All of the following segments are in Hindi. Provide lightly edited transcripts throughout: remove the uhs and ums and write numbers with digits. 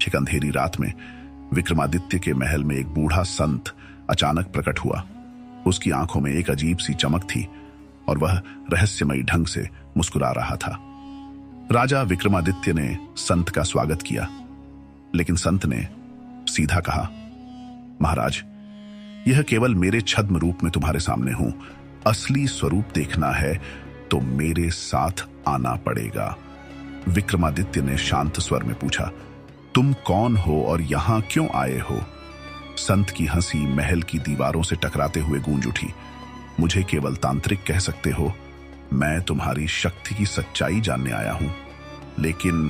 एक अंधेरी रात में विक्रमादित्य के महल में एक बूढ़ा संत अचानक प्रकट हुआ। उसकी आंखों में एक अजीब सी चमक थी और वह रहस्यमयी ढंग से मुस्कुरा रहा था। राजा विक्रमादित्य ने संत का स्वागत किया, लेकिन संत ने सीधा कहा, महाराज, यह केवल मेरे छद्म रूप में तुम्हारे सामने हूं। असली स्वरूप देखना है तो मेरे साथ आना पड़ेगा। विक्रमादित्य ने शांत स्वर में पूछा, तुम कौन हो और यहां क्यों आए हो? संत की हंसी महल की दीवारों से टकराते हुए गूंज उठी। मुझे केवल तांत्रिक कह सकते हो। मैं तुम्हारी शक्ति की सच्चाई जानने आया हूं, लेकिन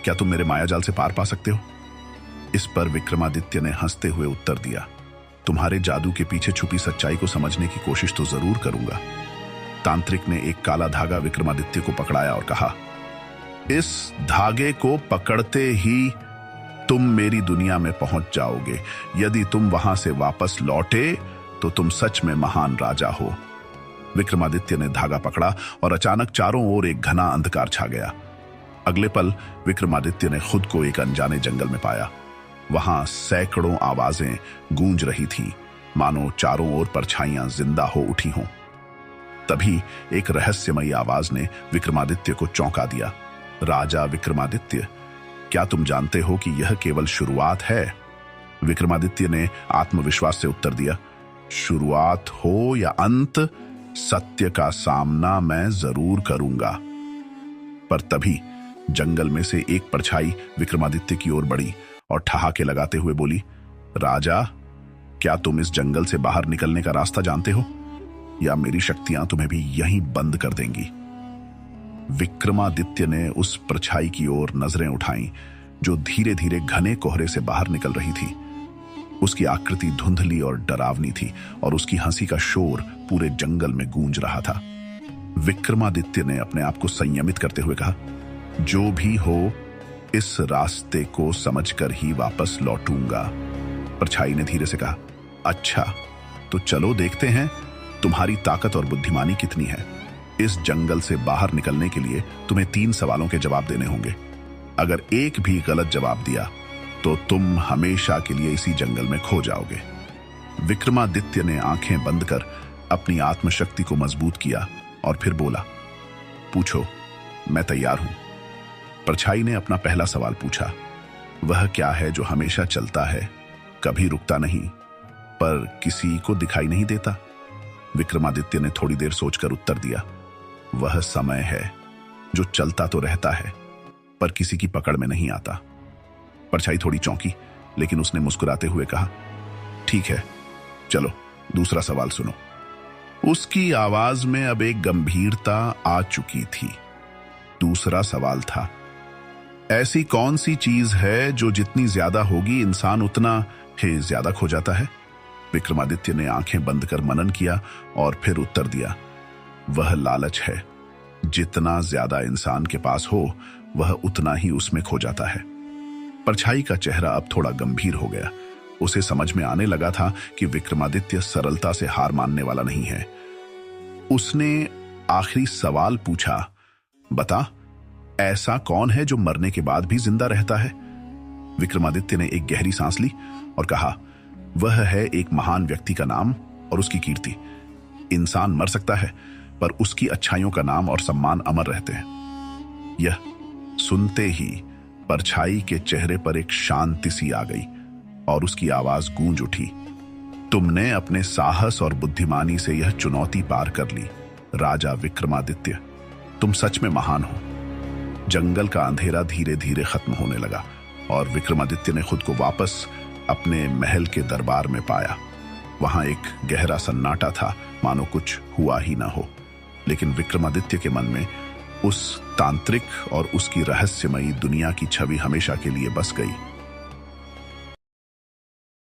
क्या तुम मेरे मायाजाल से पार पा सकते हो? इस पर विक्रमादित्य ने हंसते हुए उत्तर दिया, तुम्हारे जादू के पीछे छुपी सच्चाई को समझने की कोशिश तो जरूर करूंगा। तांत्रिक ने एक काला धागा विक्रमादित्य को पकड़ाया और कहा, इस धागे को पकड़ते ही तुम मेरी दुनिया में पहुंच जाओगे। यदि तुम वहां से वापस लौटे तो तुम सच में महान राजा हो। विक्रमादित्य ने धागा पकड़ा और अचानक चारों ओर एक घना अंधकार छा गया। अगले पल विक्रमादित्य ने खुद को एक अनजाने जंगल में पाया। वहां सैकड़ों आवाजें गूंज रही थीं, मानो चारों ओर परछाइयां जिंदा हो उठी हों। तभी एक रहस्यमयी आवाज ने विक्रमादित्य को चौंका दिया, राजा विक्रमादित्य, क्या तुम जानते हो कि यह केवल शुरुआत है? विक्रमादित्य ने आत्मविश्वास से उत्तर दिया, शुरुआत हो या अंत, सत्य का सामना मैं जरूर करूंगा। पर तभी जंगल में से एक परछाई विक्रमादित्य की ओर बढ़ी और ठहाके लगाते हुए बोली, राजा, क्या तुम इस जंगल से बाहर निकलने का रास्ता जानते हो, या मेरी शक्तियां तुम्हें भी यहीं बंद कर देंगी? विक्रमादित्य ने उस परछाई की ओर नजरें उठाईं, जो धीरे धीरे घने कोहरे से बाहर निकल रही थी। उसकी आकृति धुंधली और डरावनी थी और उसकी हंसी का शोर पूरे जंगल में गूंज रहा था। विक्रमादित्य ने अपने आप को संयमित करते हुए कहा, जो भी हो, इस रास्ते को समझकर ही वापस लौटूंगा। परछाई ने धीरे से कहा, अच्छा, तो चलो देखते हैं तुम्हारी ताकत और बुद्धिमानी कितनी है। इस जंगल से बाहर निकलने के लिए तुम्हें 3 सवालों के जवाब देने होंगे। अगर एक भी गलत जवाब दिया तो तुम हमेशा के लिए इसी जंगल में खो जाओगे। विक्रमादित्य ने आंखें बंद कर अपनी आत्मशक्ति को मजबूत किया और फिर बोला, पूछो, मैं तैयार हूं। परछाई ने अपना पहला सवाल पूछा, वह क्या है जो हमेशा चलता है, कभी रुकता नहीं, पर किसी को दिखाई नहीं देता? विक्रमादित्य ने थोड़ी देर सोचकर उत्तर दिया, वह समय है जो चलता तो रहता है पर किसी की पकड़ में नहीं आता। परछाई थोड़ी चौंकी, लेकिन उसने मुस्कुराते हुए कहा, ठीक है, चलो दूसरा सवाल सुनो। उसकी आवाज में अब एक गंभीरता आ चुकी थी। दूसरा सवाल था, ऐसी कौन सी चीज है जो जितनी ज्यादा होगी इंसान उतना ही ज्यादा खो जाता है? विक्रमादित्य ने आंखें बंद कर मनन किया और फिर उत्तर दिया, वह लालच है। जितना ज्यादा इंसान के पास हो, वह उतना ही उसमें खो जाता है। परछाई का चेहरा अब थोड़ा गंभीर हो गया। उसे समझ में आने लगा था कि विक्रमादित्य सरलता से हार मानने वाला नहीं है। उसने आखिरी सवाल पूछा, बता, ऐसा कौन है जो मरने के बाद भी जिंदा रहता है? विक्रमादित्य ने एक गहरी सांस ली और कहा, वह है एक महान व्यक्ति का नाम और उसकी कीर्ति। इंसान मर सकता है, पर उसकी अच्छाइयों का नाम और सम्मान अमर रहते हैं। यह सुनते ही परछाई के चेहरे पर एक शांति सी आ गई और उसकी आवाज गूंज उठी, तुमने अपने साहस और बुद्धिमानी से यह चुनौती पार कर ली। राजा विक्रमादित्य, तुम सच में महान हो। जंगल का अंधेरा धीरे धीरे खत्म होने लगा और विक्रमादित्य ने खुद को वापस अपने महल के दरबार में पाया। वहां एक गहरा सन्नाटा था, मानो कुछ हुआ ही ना हो। लेकिन विक्रमादित्य के मन में उस तांत्रिक और उसकी रहस्यमयी दुनिया की छवि हमेशा के लिए बस गई।